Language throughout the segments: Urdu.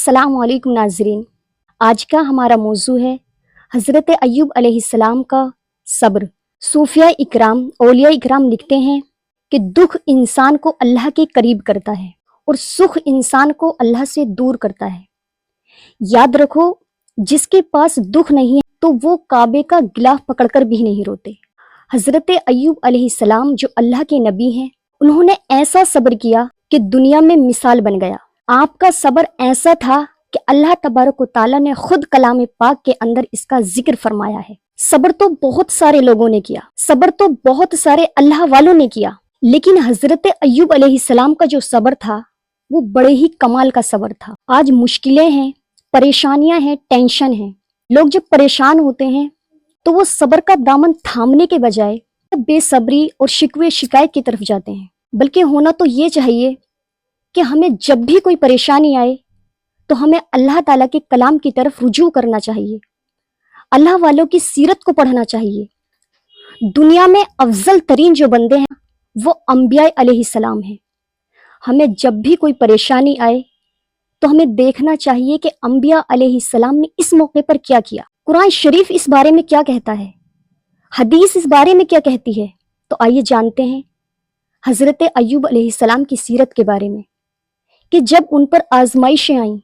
السلام علیکم ناظرین، آج کا ہمارا موضوع ہے حضرت ایوب علیہ السلام کا صبر۔ صوفیاء اکرام، اولیاء اکرام لکھتے ہیں کہ دکھ انسان کو اللہ کے قریب کرتا ہے اور سکھ انسان کو اللہ سے دور کرتا ہے۔ یاد رکھو، جس کے پاس دکھ نہیں ہے تو وہ کعبے کا غلاف پکڑ کر بھی نہیں روتے۔ حضرت ایوب علیہ السلام جو اللہ کے نبی ہیں، انہوں نے ایسا صبر کیا کہ دنیا میں مثال بن گیا۔ آپ کا صبر ایسا تھا کہ اللہ تبارک و تعالیٰ نے خود کلام پاک کے اندر اس کا ذکر فرمایا ہے۔ صبر تو بہت سارے لوگوں نے کیا، صبر تو بہت سارے اللہ والوں نے کیا، لیکن حضرت ایوب علیہ السلام کا جو صبر تھا وہ بڑے ہی کمال کا صبر تھا۔ آج مشکلیں ہیں، پریشانیاں ہیں، ٹینشن ہیں۔ لوگ جب پریشان ہوتے ہیں تو وہ صبر کا دامن تھامنے کے بجائے بے صبری اور شکوے شکایت کی طرف جاتے ہیں۔ بلکہ ہونا تو یہ چاہیے کہ ہمیں جب بھی کوئی پریشانی آئے تو ہمیں اللہ تعالیٰ کے کلام کی طرف رجوع کرنا چاہیے، اللہ والوں کی سیرت کو پڑھنا چاہیے۔ دنیا میں افضل ترین جو بندے ہیں وہ انبیاء علیہ السلام ہیں۔ ہمیں جب بھی کوئی پریشانی آئے تو ہمیں دیکھنا چاہیے کہ انبیاء علیہ السلام نے اس موقع پر کیا کیا۔ قرآن شریف اس بارے میں کیا کہتا ہے، حدیث اس بارے میں کیا کہتی ہے؟ تو آئیے جانتے ہیں حضرت ایوب علیہ السلام کی سیرت کے بارے میں، کہ جب ان پر آزمائشیں آئیں،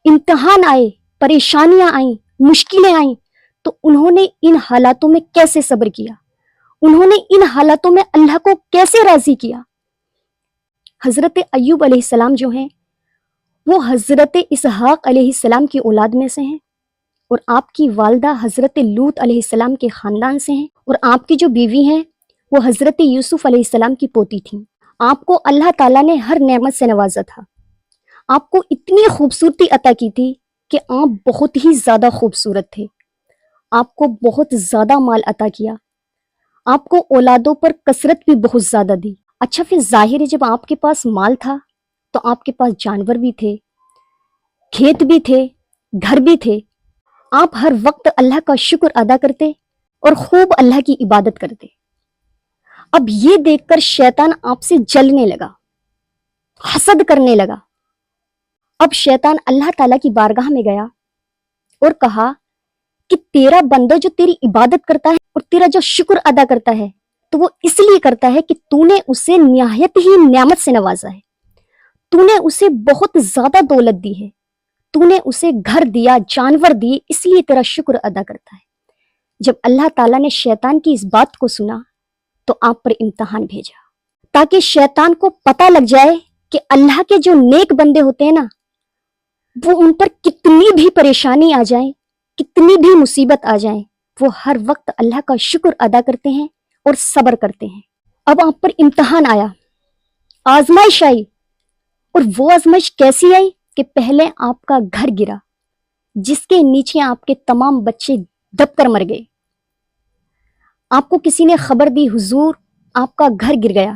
امتحان آئے، پریشانیاں آئیں، مشکلیں آئیں، تو انہوں نے ان حالاتوں میں کیسے صبر کیا، انہوں نے ان حالاتوں میں اللہ کو کیسے راضی کیا۔ حضرت ایوب علیہ السلام جو ہیں وہ حضرت اسحاق علیہ السلام کی اولاد میں سے ہیں، اور آپ کی والدہ حضرت لوط علیہ السلام کے خاندان سے ہیں، اور آپ کی جو بیوی ہیں وہ حضرت یوسف علیہ السلام کی پوتی تھیں۔ آپ کو اللہ تعالیٰ نے ہر نعمت سے نوازا تھا، آپ کو اتنی خوبصورتی عطا کی تھی کہ آپ بہت ہی زیادہ خوبصورت تھے، آپ کو بہت زیادہ مال عطا کیا، آپ کو اولادوں پر کثرت بھی بہت زیادہ دی۔ اچھا، پھر ظاہر ہے جب آپ کے پاس مال تھا تو آپ کے پاس جانور بھی تھے، کھیت بھی تھے، گھر بھی تھے، آپ ہر وقت اللہ کا شکر ادا کرتے اور خوب اللہ کی عبادت کرتے۔ اب یہ دیکھ کر شیطان آپ سے جلنے لگا، حسد کرنے لگا۔ اب شیطان اللہ تعالیٰ کی بارگاہ میں گیا اور کہا کہ تیرا بندہ جو تیری عبادت کرتا ہے اور تیرا جو شکر ادا کرتا ہے تو وہ اس لیے کرتا ہے کہ تو نے اسے نہایت ہی نعمت سے نوازا ہے، تو نے اسے بہت زیادہ دولت دی ہے، تو نے اسے گھر دیا، جانور دیے، اس لیے تیرا شکر ادا کرتا ہے۔ جب اللہ تعالیٰ نے شیطان کی اس بات کو سنا تو آپ پر امتحان بھیجا، تاکہ شیطان کو پتہ لگ جائے کہ اللہ کے جو نیک بندے ہوتے ہیں نا، وہ ان پر کتنی بھی پریشانی آ جائیں، کتنی بھی مصیبت آ جائیں، وہ ہر وقت اللہ کا شکر ادا کرتے ہیں اور صبر کرتے ہیں۔ اب آپ پر امتحان آیا، آزمائش آئی، اور وہ آزمائش کیسی آئی کہ پہلے آپ کا گھر گرا، جس کے نیچے آپ کے تمام بچے دب کر مر گئے۔ آپ کو کسی نے خبر دی، حضور آپ کا گھر گر گیا،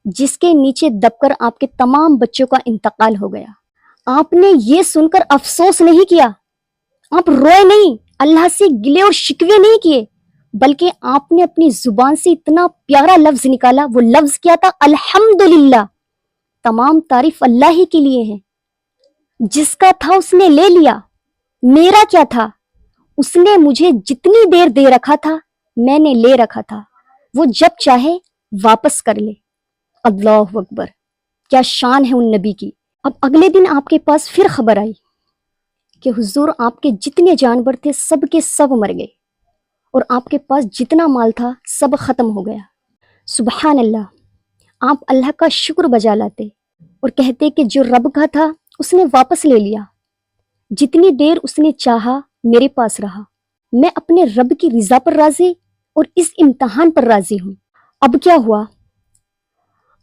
جس کے نیچے دب کر آپ کے تمام بچوں کا انتقال ہو گیا۔ آپ نے یہ سن کر افسوس نہیں کیا، آپ روئے نہیں، اللہ سے گلے اور شکوے نہیں کیے، بلکہ آپ نے اپنی زبان سے اتنا پیارا لفظ نکالا۔ وہ لفظ کیا تھا؟ الحمدللہ، تمام تعریف اللہ ہی کے لیے ہے، جس کا تھا اس نے لے لیا، میرا کیا تھا؟ اس نے مجھے جتنی دیر دے رکھا تھا میں نے لے رکھا تھا، وہ جب چاہے واپس کر لے۔ اللہ اکبر، کیا شان ہے ان نبی کی۔ اب اگلے دن آپ کے پاس پھر خبر آئی کہ حضور آپ کے جتنے جانور تھے سب کے سب مر گئے، اور آپ کے پاس جتنا مال تھا سب ختم ہو گیا۔ سبحان اللہ، آپ اللہ کا شکر بجا لاتے اور کہتے کہ جو رب کا تھا اس نے واپس لے لیا، جتنی دیر اس نے چاہا میرے پاس رہا، میں اپنے رب کی رضا پر راضی اور اس امتحان پر راضی ہوں۔ اب کیا ہوا؟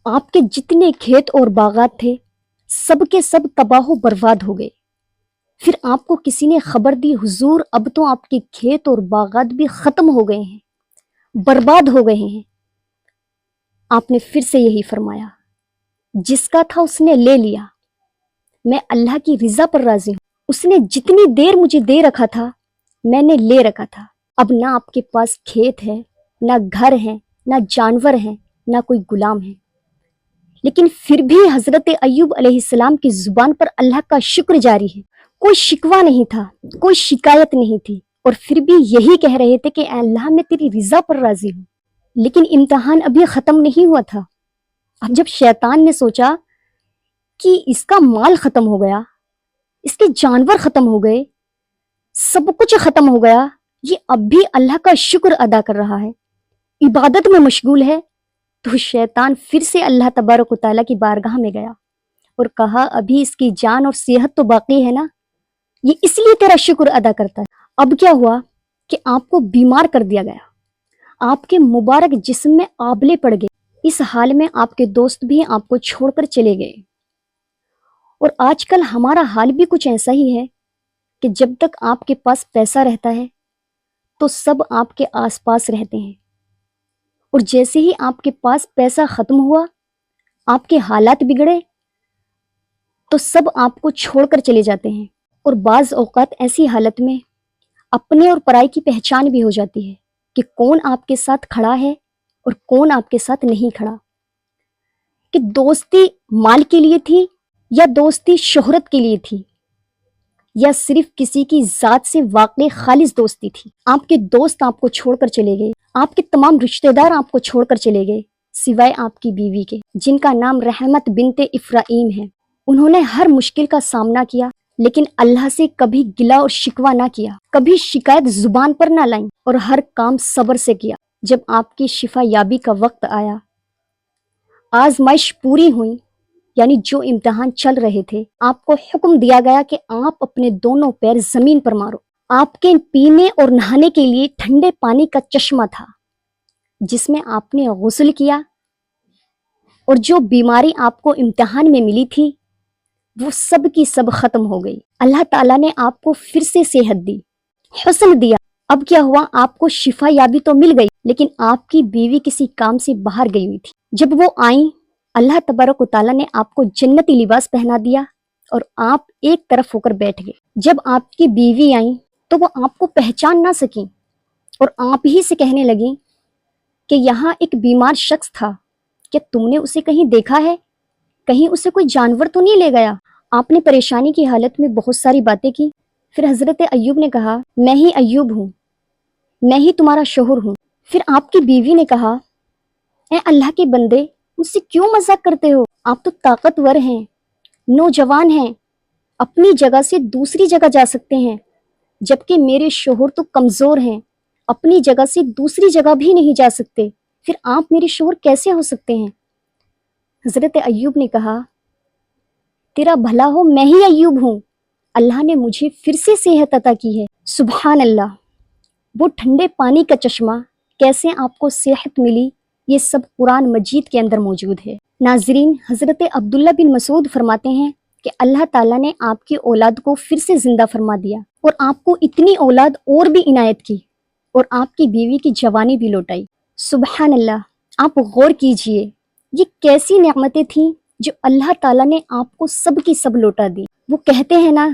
آپ کے جتنے کھیت اور باغات تھے سب کے سب تباہ و برباد ہو گئے۔ پھر آپ کو کسی نے خبر دی، حضور اب تو آپ کے کھیت اور باغات بھی ختم ہو گئے ہیں، برباد ہو گئے ہیں۔ آپ نے پھر سے یہی فرمایا، جس کا تھا اس نے لے لیا، میں اللہ کی رضا پر راضی ہوں، اس نے جتنی دیر مجھے دے رکھا تھا میں نے لے رکھا تھا۔ اب نہ آپ کے پاس کھیت ہے، نہ گھر ہے، نہ جانور ہیں، نہ کوئی غلام ہے، لیکن پھر بھی حضرت ایوب علیہ السلام کی زبان پر اللہ کا شکر جاری ہے. کوئی شکوہ نہیں تھا، کوئی شکایت نہیں تھی، اور پھر بھی یہی کہہ رہے تھے کہ اے اللہ میں تیری رضا پر راضی ہوں. لیکن امتحان ابھی ختم نہیں ہوا تھا. اب جب شیطان نے سوچا کہ اس کا مال ختم ہو گیا، اس کے جانور ختم ہو گئے، سب کچھ ختم ہو گیا، یہ اب بھی اللہ کا شکر ادا کر رہا ہے، عبادت میں مشغول ہے، تو شیطان پھر سے اللہ تبارک و تعالیٰ کی بارگاہ میں گیا اور کہا ابھی اس کی جان اور صحت تو باقی ہے نا، یہ اس لیے تیرا شکر ادا کرتا ہے. اب کیا ہوا کہ آپ کو بیمار کر دیا گیا، آپ کے مبارک جسم میں آبلے پڑ گئے. اس حال میں آپ کے دوست بھی آپ کو چھوڑ کر چلے گئے. اور آج کل ہمارا حال بھی کچھ ایسا ہی ہے کہ جب تک آپ کے پاس پیسہ رہتا ہے تو سب آپ کے آس پاس رہتے ہیں، اور جیسے ہی آپ کے پاس پیسہ ختم ہوا، آپ کے حالات بگڑے، تو سب آپ کو چھوڑ کر چلے جاتے ہیں. اور بعض اوقات ایسی حالت میں اپنے اور پرائی کی پہچان بھی ہو جاتی ہے کہ کون آپ کے ساتھ کھڑا ہے اور کون آپ کے ساتھ نہیں کھڑا، کہ دوستی مال کے لیے تھی یا دوستی شہرت کے لیے تھی، یا صرف کسی کی ذات سے واقع خالص دوستی تھی. آپ کے دوست آپ کو چھوڑ کر چلے گئے، آپ کے تمام رشتہ دار آپ کو چھوڑ کر چلے گئے، سوائے آپ کی بیوی کے، جن کا نام رحمت بنت افرایم ہے. انہوں نے ہر مشکل کا سامنا کیا، لیکن اللہ سے کبھی گلہ اور شکوہ نہ کیا، کبھی شکایت زبان پر نہ لائیں، اور ہر کام صبر سے کیا. جب آپ کی شفا یابی کا وقت آیا، آزمائش پوری ہوئی، یعنی جو امتحان چل رہے تھے، آپ کو حکم دیا گیا کہ آپ اپنے دونوں پیر زمین پر مارو. آپ کے پینے اور نہانے کے لیے ٹھنڈے پانی کا چشمہ تھا جس میں آپ نے غسل کیا، اور جو بیماری آپ کو امتحان میں ملی تھی وہ سب کی سب ختم ہو گئی. اللہ تعالیٰ نے آپ کو پھر سے صحت دی، حسن دیا. اب کیا ہوا، آپ کو شفا یابی تو مل گئی، لیکن آپ کی بیوی کسی کام سے باہر گئی ہوئی تھی. جب وہ آئیں، اللہ تبارک و تعالیٰ نے آپ کو جنتی لباس پہنا دیا اور آپ ایک طرف ہو کر بیٹھ گئے. جب آپ کی بیوی آئیں تو وہ آپ کو پہچان نہ سکیں اور آپ ہی سے کہنے لگیں کہ یہاں ایک بیمار شخص تھا، کیا تم نے اسے کہیں دیکھا ہے؟ کہیں اسے کوئی جانور تو نہیں لے گیا؟ آپ نے پریشانی کی حالت میں بہت ساری باتیں کی. پھر حضرت ایوب نے کہا میں ہی ایوب ہوں، میں ہی تمہارا شوہر ہوں. پھر آپ کی بیوی نے کہا اے اللہ کے بندے، مجھ سے کیوں مذاق کرتے ہو؟ آپ تو طاقتور ہیں، نوجوان ہیں، اپنی جگہ سے دوسری جگہ جا سکتے ہیں، جبکہ میرے شوہر تو کمزور ہیں، اپنی جگہ سے دوسری جگہ بھی نہیں جا سکتے، پھر آپ میرے شوہر کیسے ہو سکتے ہیں؟ حضرت ایوب نے کہا تیرا بھلا ہو، میں ہی ایوب ہوں، اللہ نے مجھے پھر سے صحت عطا کی ہے. سبحان اللہ. وہ ٹھنڈے پانی کا چشمہ، کیسے آپ کو صحت ملی، یہ سب قرآن مجید کے اندر موجود ہے. ناظرین، حضرت عبداللہ بن مسعود فرماتے ہیں کہ اللہ تعالیٰ نے آپ کی اولاد کو پھر سے زندہ فرما دیا اور آپ کو اتنی اولاد اور بھی عنایت کی، اور آپ کی بیوی کی جوانی بھی لوٹائی. سبحان اللہ. آپ غور کیجئے، یہ کیسی نعمتیں تھیں جو اللہ تعالیٰ نے آپ کو سب کی سب لوٹا دی. وہ کہتے ہیں نا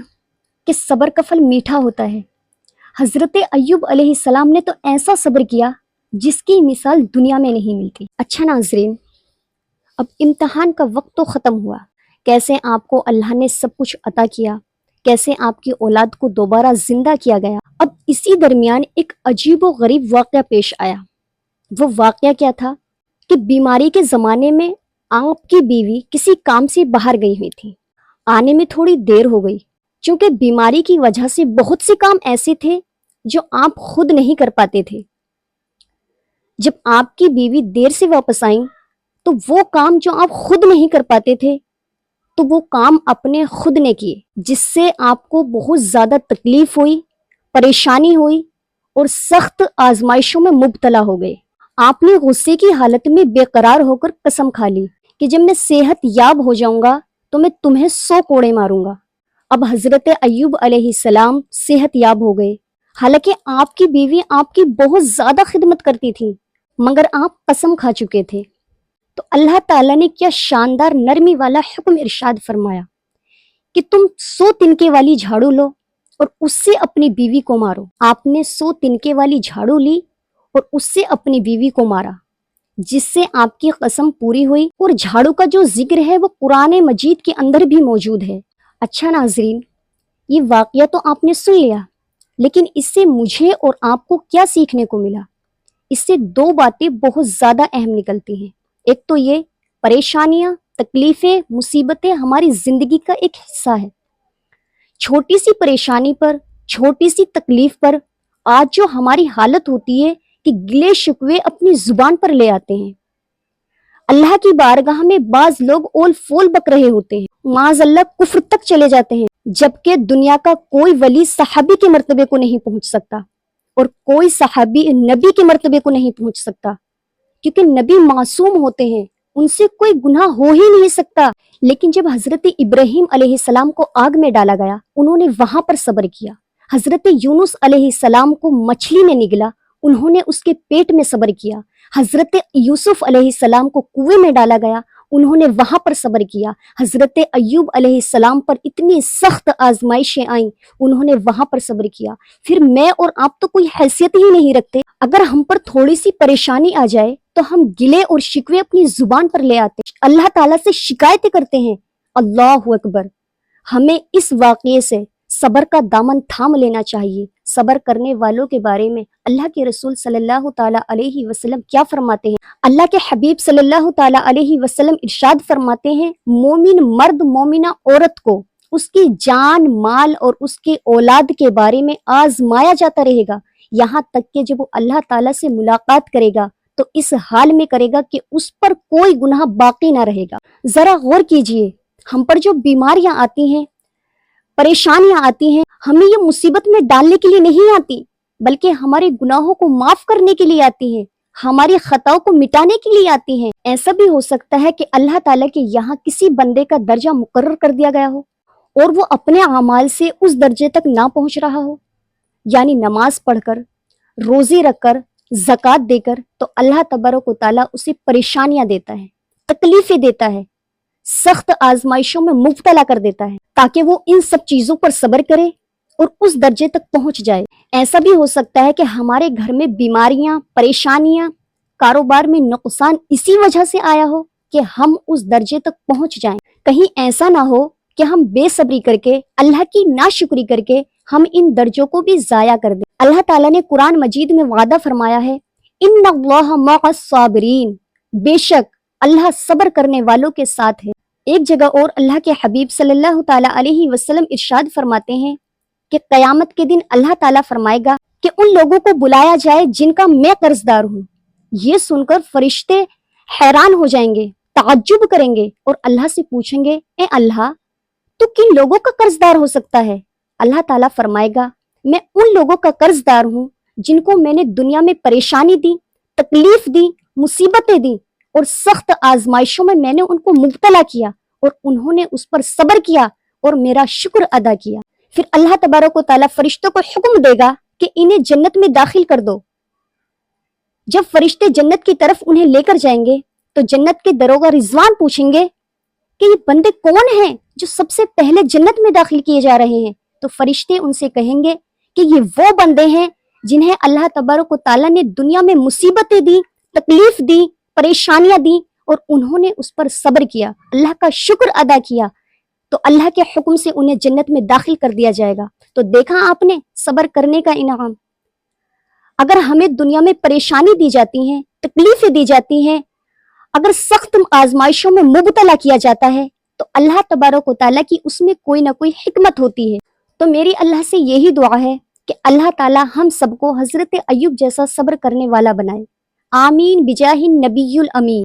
کہ صبر کا پھل میٹھا ہوتا ہے. حضرت ایوب علیہ السلام نے تو ایسا صبر کیا جس کی مثال دنیا میں نہیں ملتی. اچھا ناظرین، اب امتحان کا وقت تو ختم ہوا، کیسے آپ کو اللہ نے سب کچھ عطا کیا، کیسے آپ کی اولاد کو دوبارہ زندہ کیا گیا. اب اسی درمیان ایک عجیب و غریب واقعہ پیش آیا. وہ واقعہ کیا تھا کہ بیماری کے زمانے میں آپ کی بیوی کسی کام سے باہر گئی ہوئی تھی، آنے میں تھوڑی دیر ہو گئی، چونکہ بیماری کی وجہ سے بہت سے کام ایسے تھے جو آپ خود نہیں کر پاتے تھے. جب آپ کی بیوی دیر سے واپس آئیں تو وہ کام جو آپ خود نہیں کر پاتے تھے تو وہ کام اپنے خود نے کیے، جس سے آپ کو بہت زیادہ تکلیف ہوئی، پریشانی ہوئی اور سخت آزمائشوں میں مبتلا ہو گئے. آپ نے غصے کی حالت میں بے قرار ہو کر قسم کھا لی کہ جب میں صحت یاب ہو جاؤں گا تو میں تمہیں 100 کوڑے ماروں گا. اب حضرت ایوب علیہ السلام صحت یاب ہو گئے، حالانکہ آپ کی بیوی آپ کی بہت زیادہ خدمت کرتی تھی، مگر آپ قسم کھا چکے تھے. تو اللہ تعالیٰ نے کیا شاندار نرمی والا حکم ارشاد فرمایا کہ تم 100 تنکے والی جھاڑو لو اور اس سے اپنی بیوی کو مارو. آپ نے 100 تنکے والی جھاڑو لی اور اس سے اپنی بیوی کو مارا. جس سے آپ کی قسم پوری ہوئی، اور جھاڑو کا جو ذکر ہے وہ قرآن مجید کے اندر بھی موجود ہے۔ اچھا ناظرین، یہ واقعہ تو آپ نے سن لیا، لیکن اس سے مجھے اور آپ کو کیا سیکھنے کو ملا؟ اس سے دو باتیں بہت زیادہ اہم نکلتی ہیں۔ ایک تو یہ، پریشانیاں، تکلیفیں، مصیبتیں ہماری زندگی کا ایک حصہ ہے۔ چھوٹی سی پریشانی پر، چھوٹی سی تکلیف پر آج جو ہماری حالت ہوتی ہے کہ گلے شکوے اپنی زبان پر لے آتے ہیں۔ اللہ کی بارگاہ میں بعض لوگ اول فول بک رہے ہوتے ہیں، معاذ اللہ کفر تک چلے جاتے ہیں، جبکہ دنیا کا کوئی ولی صحابی کے مرتبے کو نہیں پہنچ سکتا، اور کوئی صحابی نبی کے مرتبے کو نہیں پہنچ سکتا، کیونکہ نبی معصوم ہوتے ہیں، ان سے کوئی گناہ ہو ہی نہیں سکتا۔ لیکن جب حضرت ابراہیم علیہ السلام کو آگ میں ڈالا گیا، انہوں نے وہاں پر صبر کیا۔ حضرت یونس علیہ السلام کو مچھلی نے نگلا، انہوں نے اس کے پیٹ میں صبر کیا۔ حضرت یوسف علیہ السلام کو کنویں میں ڈالا گیا، انہوں نے وہاں پر صبر کیا۔ حضرت ایوب علیہ السلام پر اتنی سخت آزمائشیں آئیں، انہوں نے وہاں پر صبر کیا۔ پھر میں اور آپ تو کوئی حیثیت ہی نہیں رکھتے، اگر ہم پر تھوڑی سی پریشانی آ جائے تو ہم گلے اور شکوے اپنی زبان پر لے آتے، اللہ تعالیٰ سے شکایتیں کرتے ہیں۔ اللہ اکبر! ہمیں اس واقعے سے صبر کا دامن تھام لینا چاہیے۔ صبر کرنے والوں کے بارے میں اللہ کے رسول صلی اللہ تعالیٰ علیہ وسلم کیا فرماتے ہیں؟ اللہ کے حبیب صلی اللہ تعالیٰ علیہ وسلم ارشاد فرماتے ہیں، مومن مرد مومنہ عورت کو اس کی جان، مال اور اس کے اولاد کے بارے میں آزمایا جاتا رہے گا، یہاں تک کہ جب وہ اللہ تعالیٰ سے ملاقات کرے گا تو اس حال میں کرے گا کہ اس پر کوئی گناہ باقی نہ رہے گا۔ ذرا غور کیجئے، ہم پر جو بیماریاں آتی ہیں، پریشانیاں آتی ہیں، ہمیں یہ مصیبت میں ڈالنے کے لیے نہیں آتی، بلکہ ہمارے گناہوں کو معاف کرنے کے لیے آتی ہیں، ہماری خطاؤں کو مٹانے کے لیے آتی ہیں۔ ایسا بھی ہو سکتا ہے کہ اللہ تعالیٰ کے یہاں کسی بندے کا درجہ مقرر کر دیا گیا ہو اور وہ اپنے اعمال سے اس درجے تک نہ پہنچ رہا ہو، یعنی نماز پڑھ کر، روزے رکھ کر، زکوٰۃ دے کر، تو اللہ تبارک و تعالیٰ اسے پریشانیاں دیتا ہے، تکلیفیں دیتا ہے، سخت آزمائشوں میں مبتلا کر دیتا ہے، تاکہ وہ ان سب چیزوں پر صبر کرے اور اس درجے تک پہنچ جائے۔ ایسا بھی ہو سکتا ہے کہ ہمارے گھر میں بیماریاں، پریشانیاں، کاروبار میں نقصان اسی وجہ سے آیا ہو کہ ہم اس درجے تک پہنچ جائیں۔ کہیں ایسا نہ ہو کہ ہم بے صبری کر کے، اللہ کی ناشکری کر کے ہم ان درجوں کو بھی ضائع کر دیں۔ اللہ تعالیٰ نے قرآن مجید میں وعدہ فرمایا ہے، ان اللہ مع الصابرین، بے شک اللہ صبر کرنے والوں کے ساتھ ہے۔ ایک جگہ اور اللہ کے حبیب صلی اللہ تعالیٰ علیہ وسلم ارشاد فرماتے ہیں کہ قیامت کے دن اللہ تعالیٰ فرمائے گا کہ ان لوگوں کو بلایا جائے جن کا میں قرض دار ہوں۔ یہ سن کر فرشتے حیران ہو جائیں گے، تعجب کریں گے اور اللہ سے پوچھیں گے، اے اللہ، تو کن لوگوں کا قرض دار ہو سکتا ہے؟ اللہ تعالیٰ فرمائے گا، میں ان لوگوں کا قرض دار ہوں جن کو میں نے دنیا میں پریشانی دی، تکلیف دی، مصیبتیں دی، اور سخت آزمائشوں میں نے ان کو مبتلا کیا اور انہوں نے اس پر صبر کیا اور میرا شکر ادا کیا۔ پھر اللہ تبارک و تعالیٰ فرشتوں کو حکم دے گا کہ انہیں جنت میں داخل کر دو۔ جب فرشتے جنت کی طرف انہیں لے کر جائیں گے تو جنت کے دروغہ رضوان پوچھیں گے کہ یہ بندے کون ہیں جو سب سے پہلے جنت میں داخل کیے جا رہے ہیں؟ تو فرشتے ان سے کہیں گے کہ یہ وہ بندے ہیں جنہیں اللہ تبارک و تعالیٰ نے دنیا میں مصیبتیں دی، تکلیف دی، پریشانیاں دی، اور انہوں نے اس پر صبر کیا، اللہ کا شکر ادا کیا، تو اللہ کے حکم سے انہیں جنت میں داخل کر دیا جائے گا۔ تو دیکھا آپ نے صبر کرنے کا انعام۔ اگر ہمیں دنیا میں پریشانی دی جاتی ہیں، تکلیفیں دی جاتی ہیں، اگر سخت آزمائشوں میں مبتلا کیا جاتا ہے، تو اللہ تبارک و تعالیٰ کی اس میں کوئی نہ کوئی حکمت ہوتی ہے۔ تو میری اللہ سے یہی دعا ہے کہ اللہ تعالیٰ ہم سب کو حضرت ایوب جیسا صبر کرنے والا بنائے۔ آمین بجاہ النبی الامین۔